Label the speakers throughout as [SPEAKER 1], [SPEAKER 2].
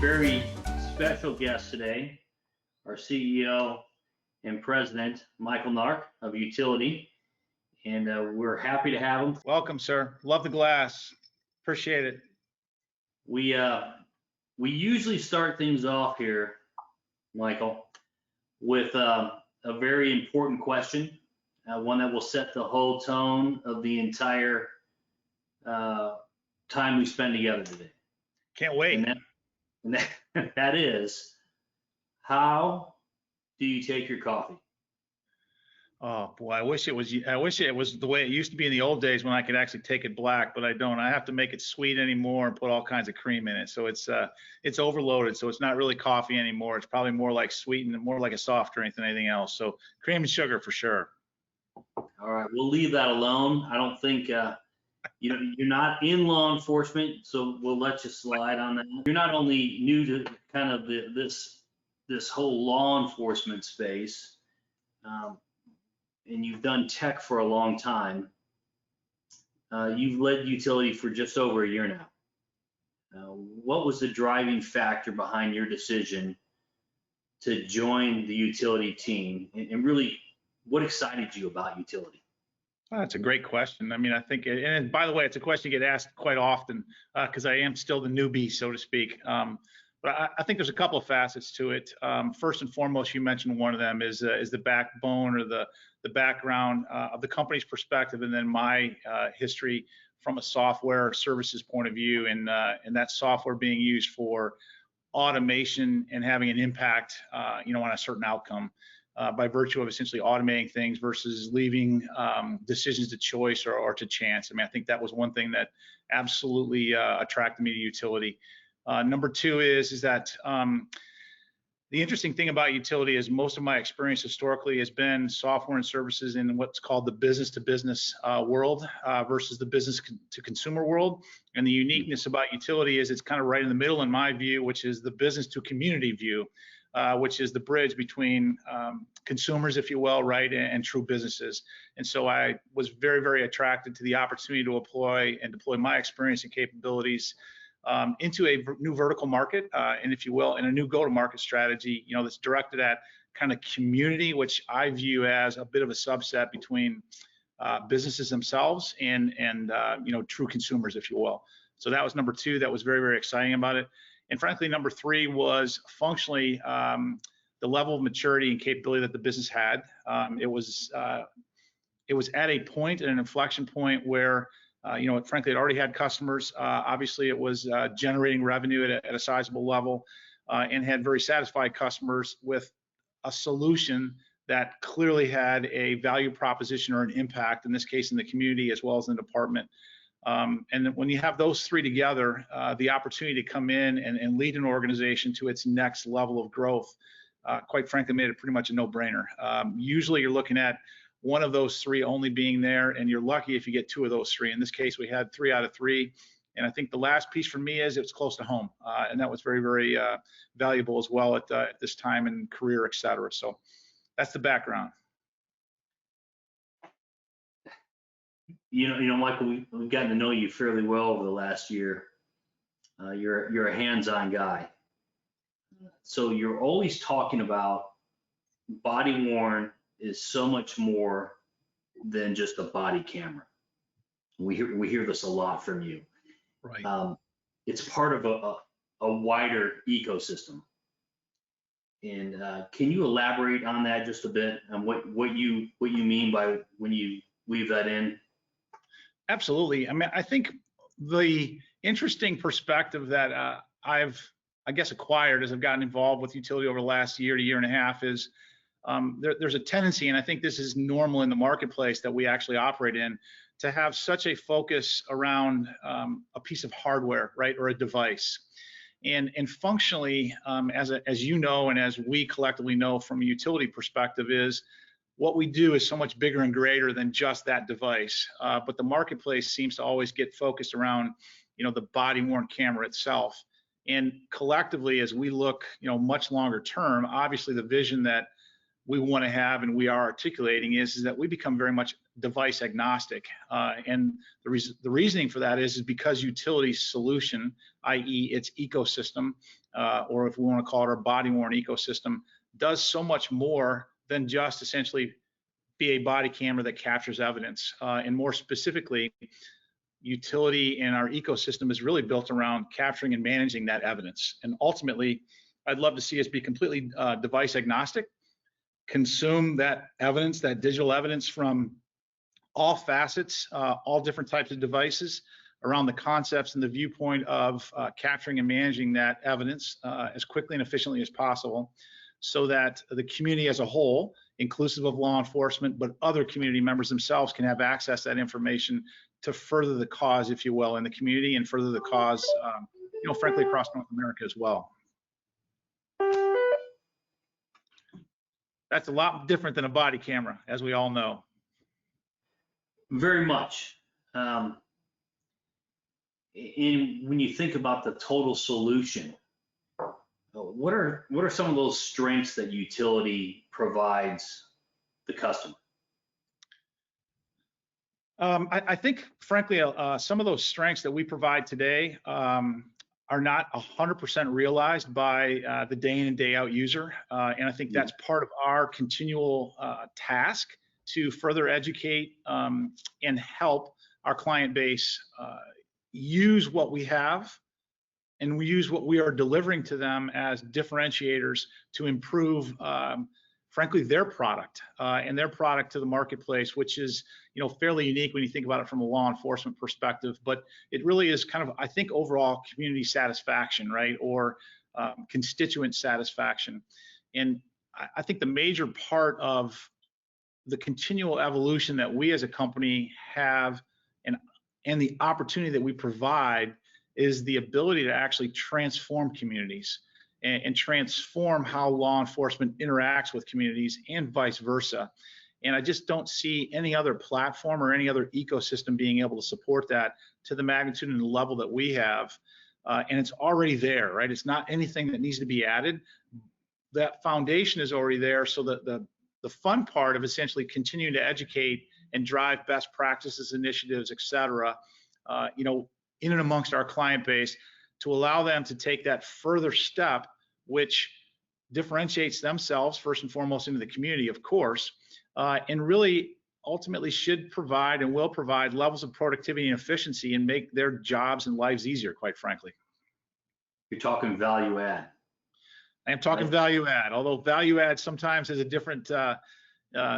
[SPEAKER 1] very special guest today, our CEO and President, Michael Nark of Utility. And we're happy to have him.
[SPEAKER 2] Welcome, sir. Love the glass. Appreciate it.
[SPEAKER 1] We usually start things off here, Michael, with a very important question, one that will set the whole tone of the entire time we spend together today.
[SPEAKER 2] Can't wait.
[SPEAKER 1] And that is, how do you take your coffee?
[SPEAKER 2] Oh boy, I wish it was the way it used to be in the old days when I could actually take it black, but I don't. I have to make it sweet anymore and put all kinds of cream in it. So it's overloaded. So it's not really coffee anymore. It's probably more like sweetened and more like a soft drink than anything else. So cream and sugar for sure.
[SPEAKER 1] All right, we'll leave that alone. I don't think you're not in law enforcement, so we'll let you slide on that. You're not only new to kind of this whole law enforcement space, and you've done tech for a long time. You've led Utility for just over a year now. What was the driving factor behind your decision to join the Utility team, and really, what excited you about Utility?
[SPEAKER 2] That's a great question. I mean, I think, and by the way, it's a question you get asked quite often because I am still the newbie, so to speak. But I think there's a couple of facets to it. First and foremost, you mentioned one of them is the backbone or the background of the company's perspective, and then my history from a software services point of view, and that software being used for automation and having an impact, on a certain outcome. By virtue of essentially automating things versus leaving decisions to choice or to chance. I mean, I think that was one thing that absolutely attracted me to Utility. Number two is that the interesting thing about Utility is most of my experience historically has been software and services in what's called the business to business world versus the business to consumer world. And the uniqueness about Utility is it's kind of right in the middle in my view, which is the business to community view. Which is the bridge between consumers, if you will, right, and true businesses. And so I was very, very attracted to the opportunity to deploy my experience and capabilities into a new vertical market, and if you will, in a new go-to-market strategy, that's directed at kind of community, which I view as a bit of a subset between businesses themselves and true consumers, if you will. So that was number two. That was very, very exciting about it. And frankly, number three was functionally the level of maturity and capability that the business had. It was at a point, an inflection point where, frankly, it already had customers. Obviously, it was generating revenue at a sizable level and had very satisfied customers with a solution that clearly had a value proposition or an impact, in this case, in the community as well as in the department. And when you have those three together, the opportunity to come in and lead an organization to its next level of growth, quite frankly, made it pretty much a no-brainer. Usually you're looking at one of those three only being there, and you're lucky if you get two of those three. In this case, we had 3 out of 3. And I think the last piece for me is it's close to home. And that was very, very valuable as well at this time in career, et cetera. So that's the background.
[SPEAKER 1] Michael, we've gotten to know you fairly well over the last year. You're a hands-on guy. So you're always talking about body-worn is so much more than just a body camera. We hear this a lot from you.
[SPEAKER 2] Right.
[SPEAKER 1] It's part of a wider ecosystem. And can you elaborate on that just a bit, and what you mean by when you weave that in?
[SPEAKER 2] Absolutely. I mean, I think the interesting perspective that I've, acquired as I've gotten involved with Utility over the last year to year and a half is there's a tendency, and I think this is normal in the marketplace that we actually operate in, to have such a focus around a piece of hardware, right, or a device. And functionally, as you know, and as we collectively know from a Utility perspective, is what we do is so much bigger and greater than just that device. But the marketplace seems to always get focused around, the body-worn camera itself. And collectively, as we look, much longer term, obviously the vision that we want to have and we are articulating is that we become very much device agnostic. And the reasoning for that is because Utility's solution, i.e. its ecosystem, or if we want to call it our Bodyworn Ecosystem, does so much more than just essentially be a body camera that captures evidence. And more specifically, utility in our ecosystem is really built around capturing and managing that evidence. And ultimately, I'd love to see us be completely device agnostic, consume that evidence, that digital evidence from all facets, all different types of devices around the concepts and the viewpoint of capturing and managing that evidence as quickly and efficiently as possible, so that the community as a whole, inclusive of law enforcement, but other community members themselves, can have access to that information to further the cause, if you will, in the community, and further the cause, frankly, across North America as well. That's a lot different than a body camera, as we all know.
[SPEAKER 1] Very much. When you think about the total solution, what are some of those strengths that utility provides the customer?
[SPEAKER 2] I think, frankly, some of those strengths that we provide today are not 100% realized by the day in and day out user. And I think that's part of our continual task to further educate and help our client base use what we have, and we use what we are delivering to them as differentiators to improve, frankly, their product and their product to the marketplace, which is, fairly unique when you think about it from a law enforcement perspective. But it really is kind of, I think, overall community satisfaction, right, or constituent satisfaction. And I think the major part of the continual evolution that we as a company have, and the opportunity that we provide, is the ability to actually transform communities and transform how law enforcement interacts with communities, and vice versa. And I just don't see any other platform or any other ecosystem being able to support that to the magnitude and the level that we have. And it's already there, right? It's not anything that needs to be added. That foundation is already there. So that the fun part of essentially continuing to educate and drive best practices, initiatives, et cetera, in and amongst our client base, to allow them to take that further step, which differentiates themselves first and foremost into the community, of course, and really ultimately should provide and will provide levels of productivity and efficiency and make their jobs and lives easier, quite frankly.
[SPEAKER 1] You're talking value add.
[SPEAKER 2] I am talking value add, although value add sometimes has a different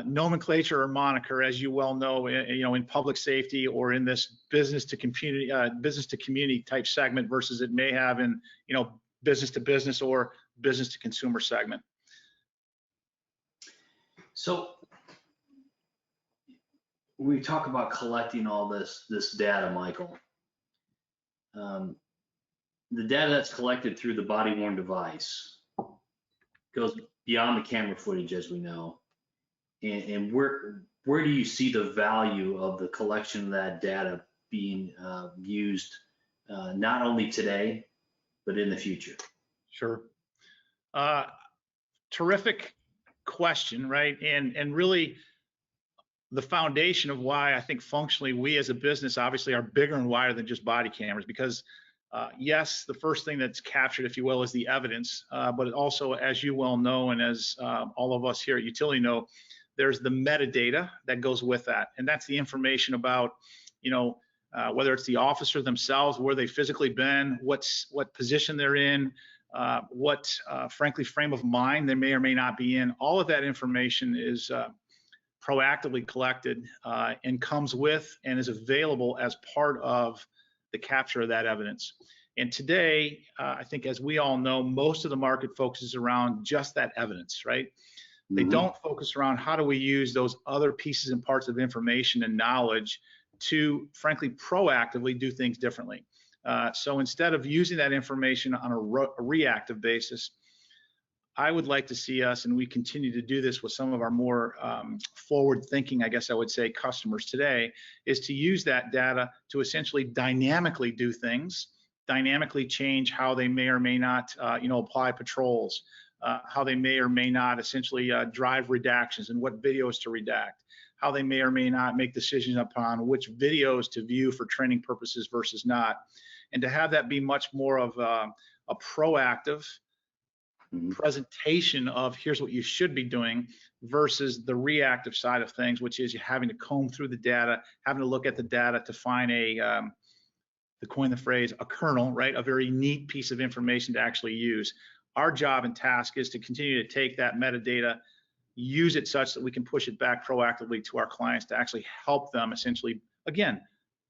[SPEAKER 2] nomenclature or moniker, as you well know, in public safety or in this business to community type segment, versus it may have in, business to business or business to consumer segment. So
[SPEAKER 1] we talk about collecting all this data, Michael. The data that's collected through the body-worn device goes beyond the camera footage, as we know. And where do you see the value of the collection of that data being used, not only today, but in the future?
[SPEAKER 2] Sure. Terrific question, right? And really the foundation of why I think functionally we as a business obviously are bigger and wider than just body cameras, because yes, the first thing that's captured, if you will, is the evidence, but also, as you well know, and as all of us here at Utility know, there's the metadata that goes with that. And that's the information about, whether it's the officer themselves, where they've physically been, what position they're in, what, frankly, frame of mind they may or may not be in. All of that information is proactively collected and comes with and is available as part of the capture of that evidence. And today, I think, as we all know, most of the market focuses around just that evidence, right? They don't focus around how do we use those other pieces and parts of information and knowledge to, frankly, proactively do things differently. So instead of using that information on a reactive basis, I would like to see us, and we continue to do this with some of our more forward-thinking, I guess I would say, customers today, is to use that data to essentially dynamically do things, dynamically change how they may or may not, apply patrols, how they may or may not essentially drive redactions and what videos to redact, how they may or may not make decisions upon which videos to view for training purposes versus not, and to have that be much more of a proactive
[SPEAKER 1] Mhm.
[SPEAKER 2] presentation of here's what you should be doing versus the reactive side of things, which is you having to comb through the data, having to look at the data to find to coin the phrase, a kernel, right? A very neat piece of information to actually use. Our job and task is to continue to take that metadata, use it such that we can push it back proactively to our clients to actually help them essentially, again,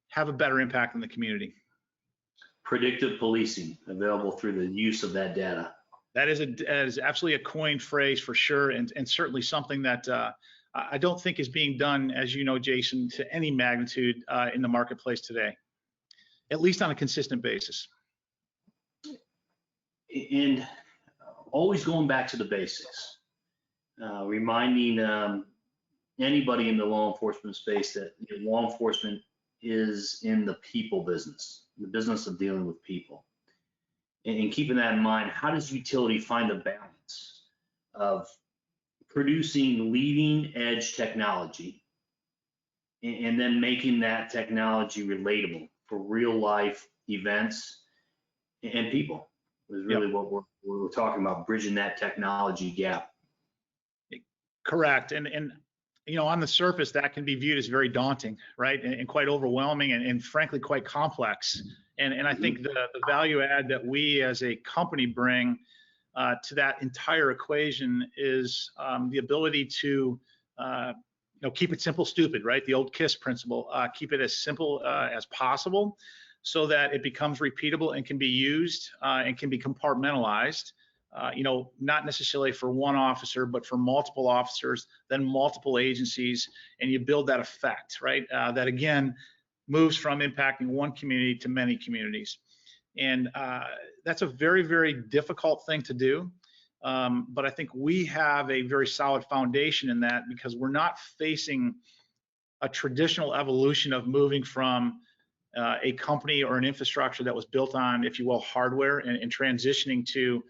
[SPEAKER 2] have a better impact in the community.
[SPEAKER 1] Predictive policing available through the use of that data.
[SPEAKER 2] That is absolutely a coined phrase for sure, and certainly something that I don't think is being done, as you know, Jason, to any magnitude in the marketplace today, at least on a consistent basis.
[SPEAKER 1] And always going back to the basics, reminding anybody in the law enforcement space that law enforcement is in the people business, the business of dealing with people. And keeping that in mind, how does utility find the balance of producing leading edge technology and then making that technology relatable for real life events and people? Is really what we're talking about, bridging that technology gap.
[SPEAKER 2] Correct. And you know, on the surface, that can be viewed as very daunting, right? And quite overwhelming and frankly, quite complex. And I think the value add that we as a company bring to that entire equation is the ability to you know, keep it simple, stupid, right? The old KISS principle, keep it as simple as possible so that it becomes repeatable and can be used and can be compartmentalized. You know, not necessarily for one officer, but for multiple officers, then multiple agencies, and you build that effect, right? That again moves from impacting one community to many communities. And that's a very, very difficult thing to do. But I think we have a very solid foundation in that because we're not facing a traditional evolution of moving from a company or an infrastructure that was built on, if you will, hardware and transitioning to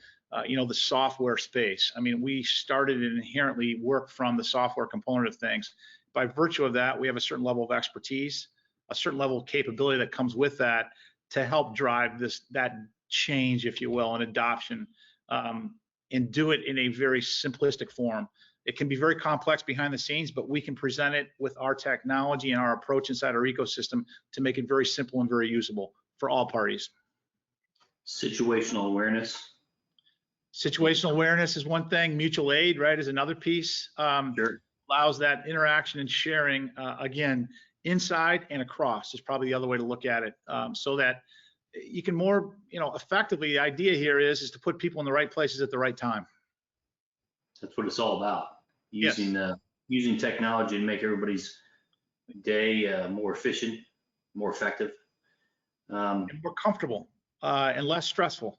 [SPEAKER 2] you know, the software space. I mean, we started and inherently work from the software component of things. By virtue of that, we have a certain level of expertise, a certain level of capability that comes with that to help drive that change, if you will, and adoption, and do it in a very simplistic form. It can be very complex behind the scenes, but we can present it with our technology and our approach inside our ecosystem to make it very simple and very usable for all parties.
[SPEAKER 1] Situational awareness.
[SPEAKER 2] Situational awareness is one thing. Mutual aid, right, is another piece.
[SPEAKER 1] Sure.
[SPEAKER 2] Allows that interaction and sharing, again, inside and across is probably the other way to look at it, so that you can more, you know, effectively, the idea here is to put people in the right places at the right time.
[SPEAKER 1] That's what it's all about. Using technology to make everybody's day more efficient, more effective,
[SPEAKER 2] and more comfortable and less stressful.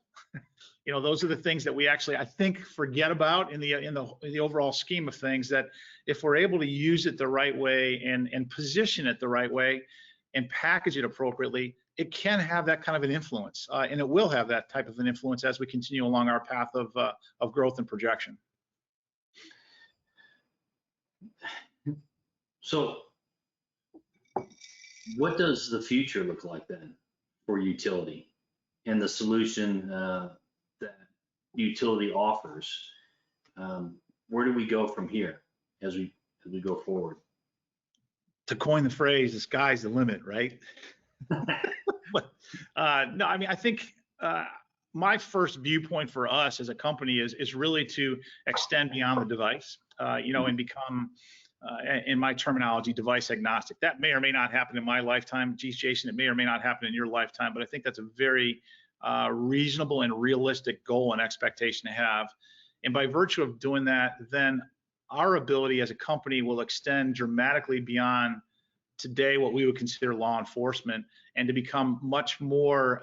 [SPEAKER 2] You know, those are the things that we actually, I think, forget about in the overall scheme of things, that if we're able to use it the right way and position it the right way and package it appropriately, it can have that kind of an influence, and it will have that type of an influence as we continue along our path of growth and projection.
[SPEAKER 1] So what does the future look like then for utility and the solution that utility offers? Where do we go from here as we go forward?
[SPEAKER 2] To coin the phrase, the sky's the limit, right? But no, I mean, I think my first viewpoint for us as a company is really to extend beyond the device, you know, and become, in my terminology, device agnostic. That may or may not happen in my lifetime. Geez, Jason, it may or may not happen in your lifetime, but I think that's a very reasonable and realistic goal and expectation to have. And by virtue of doing that, then our ability as a company will extend dramatically beyond today what we would consider law enforcement, and to become much more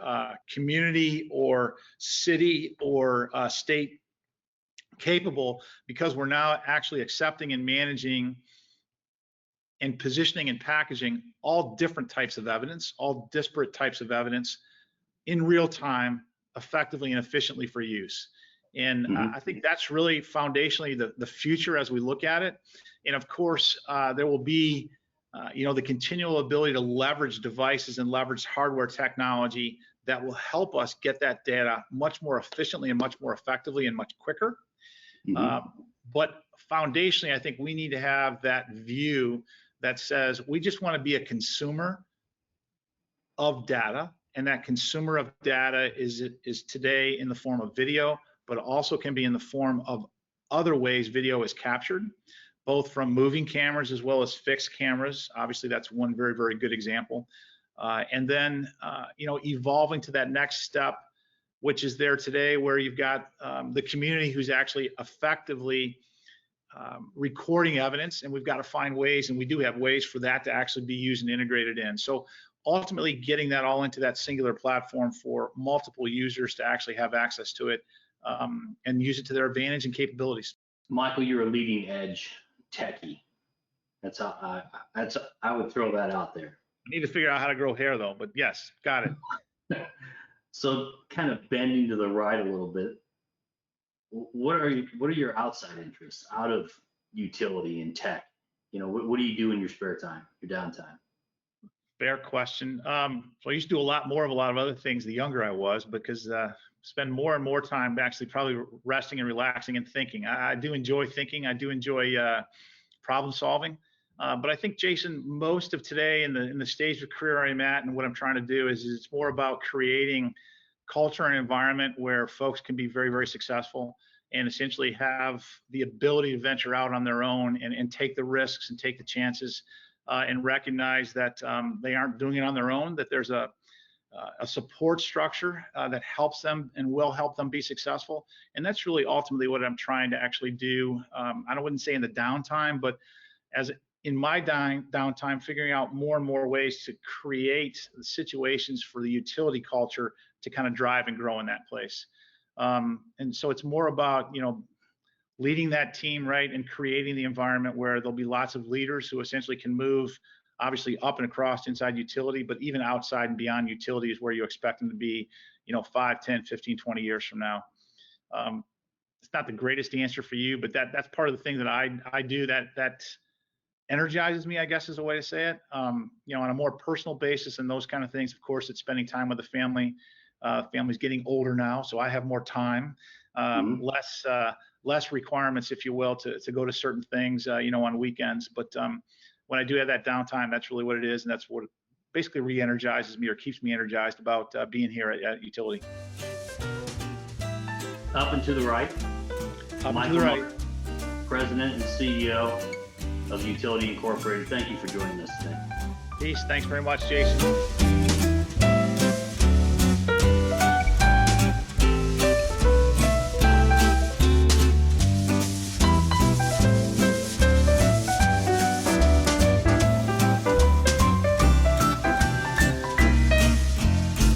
[SPEAKER 2] community or city or state capable, because we're now actually accepting and managing and positioning and packaging all different types of evidence, all disparate types of evidence in real time, effectively and efficiently for use. And I think that's really foundationally the future as we look at it. And of course, there will be you know, the continual ability to leverage devices and leverage hardware technology that will help us get that data much more efficiently and much more effectively and much quicker. But foundationally, I think we need to have that view that says we just want to be a consumer of data, and that consumer of data is today in the form of video, but also can be in the form of other ways video is captured, both from moving cameras as well as fixed cameras. Obviously, that's one very, very good example. And then, evolving to that next step, which is there today, where you've got the community who's actually effectively recording evidence, and we've got to find ways, and we do have ways for that to actually be used and integrated in. So ultimately getting that all into that singular platform for multiple users to actually have access to it and use it to their advantage and capabilities.
[SPEAKER 1] Michael, you're a leading edge techie. That's how I would throw that out there.
[SPEAKER 2] I need to figure out how to grow hair though, but yes, got it.
[SPEAKER 1] So kind of bending to the right a little bit, what are your outside interests out of utility and tech? What do you do in your spare time, your downtime?
[SPEAKER 2] Fair question. So I used to do a lot of other things the younger I was, because spend more and more time actually probably resting and relaxing and thinking. I do enjoy thinking. I do enjoy problem solving. But I think, Jason, most of today in the stage of career I'm at and what I'm trying to do is it's more about creating culture and environment where folks can be very, very successful and essentially have the ability to venture out on their own and take the risks and take the chances and recognize that they aren't doing it on their own, that there's a support structure that helps them and will help them be successful. And that's really ultimately what I'm trying to actually do. I wouldn't say in the downtime, but as in my downtime, figuring out more and more ways to create situations for the utility culture to kind of drive and grow in that place. And so it's more about, leading that team, right, and creating the environment where there'll be lots of leaders who essentially can move obviously up and across inside utility, but even outside and beyond utility is where you expect them to be, 5, 10, 15, 20 years from now. It's not the greatest answer for you, but that's part of the thing that I do that energizes me, I guess is a way to say it. On a more personal basis and those kind of things, of course, it's spending time with the family. Family's getting older now, so I have more time, less requirements, if you will, to go to certain things, on weekends. But when I do have that downtime, that's really what it is, and that's what basically re-energizes me or keeps me energized about being here at Utility.
[SPEAKER 1] Up and to the right.
[SPEAKER 2] Michael,
[SPEAKER 1] Nark, President and CEO of Utility Incorporated. Thank you for joining us today.
[SPEAKER 2] Peace. Thanks very much, Jason.